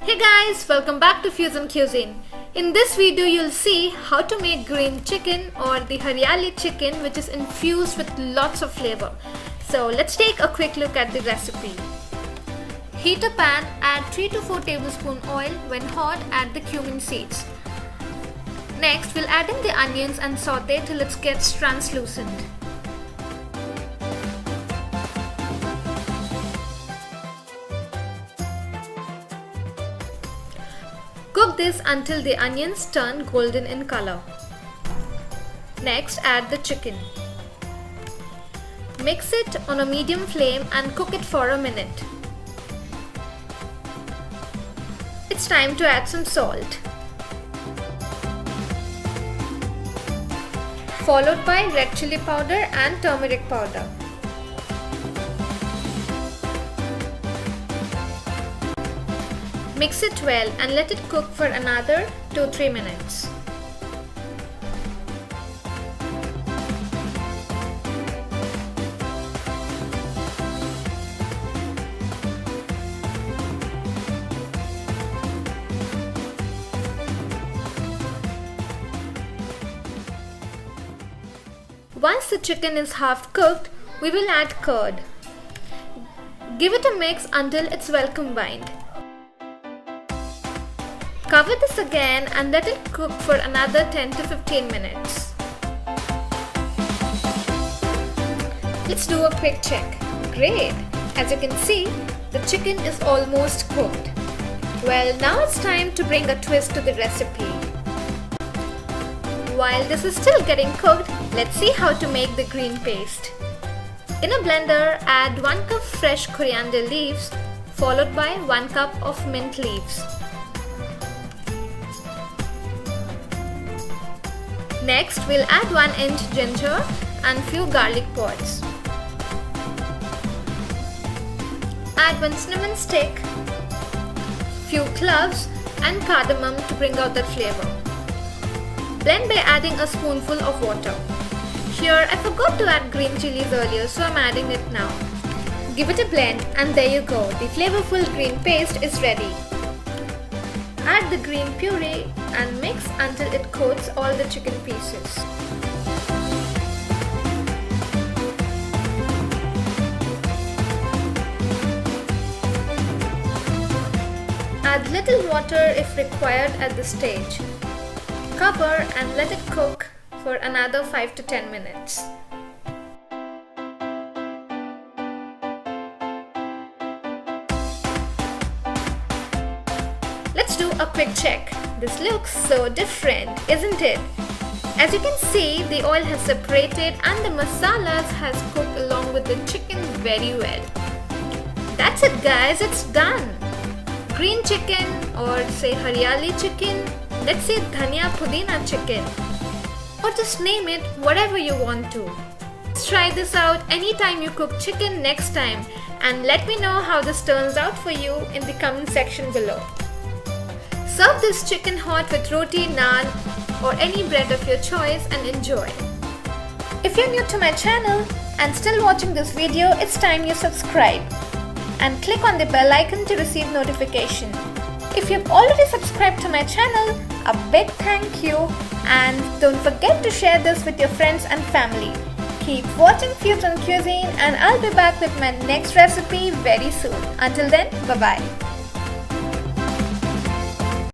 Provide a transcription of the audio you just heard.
Hey guys, welcome back to Fusion Cuisine. In this video you'll see how to make green chicken or the Hariyali chicken, which is infused with lots of flavor. So let's take a quick look at the recipe. Heat a pan, add 3 to 4 tablespoon oil. When hot, add the cumin seeds. Next we'll add in the onions and saute till it gets translucent. Cook this until the onions turn golden in color. Next, add the chicken. Mix it on a medium flame and cook it for a minute. It's time to add some salt, followed by red chili powder and turmeric powder. Mix it well and let it cook for another 2-3 minutes. Once the chicken is half cooked, we will add curd. Give it a mix until it's well combined. Cover this again and let it cook for another 10 to 15 minutes. Let's do a quick check. Great! As you can see, the chicken is almost cooked. Well, now it's time to bring a twist to the recipe. While this is still getting cooked, let's see how to make the green paste. In a blender, add 1 cup fresh coriander leaves followed by 1 cup of mint leaves. Next, we'll add 1 inch ginger and few garlic pods. Add 1 cinnamon stick, few cloves and cardamom to bring out that flavor. Blend by adding a spoonful of water. Here, I forgot to add green chilies earlier, so I'm adding it now. Give it a blend and there you go, the flavorful green paste is ready. Add the green puree and mix until it coats all the chicken pieces. Add little water if required at this stage. Cover and let it cook for another 5 to 10 minutes. Let's do a quick check. This looks so different, isn't it? As you can see, the oil has separated and the masalas has cooked along with the chicken very well. That's it guys, it's done. Green chicken, or say Hariyali chicken, let's say Dhaniya Pudina chicken, or just name it whatever you want to. Let's try this out anytime you cook chicken next time and let me know how this turns out for you in the comment section below. Serve this chicken hot with roti, naan or any bread of your choice and enjoy. If you're new to my channel and still watching this video, it's time you subscribe and click on the bell icon to receive notification. If you've already subscribed to my channel, a big thank you, and don't forget to share this with your friends and family. Keep watching Fusion Cuisine and I'll be back with my next recipe very soon. Until then, bye bye.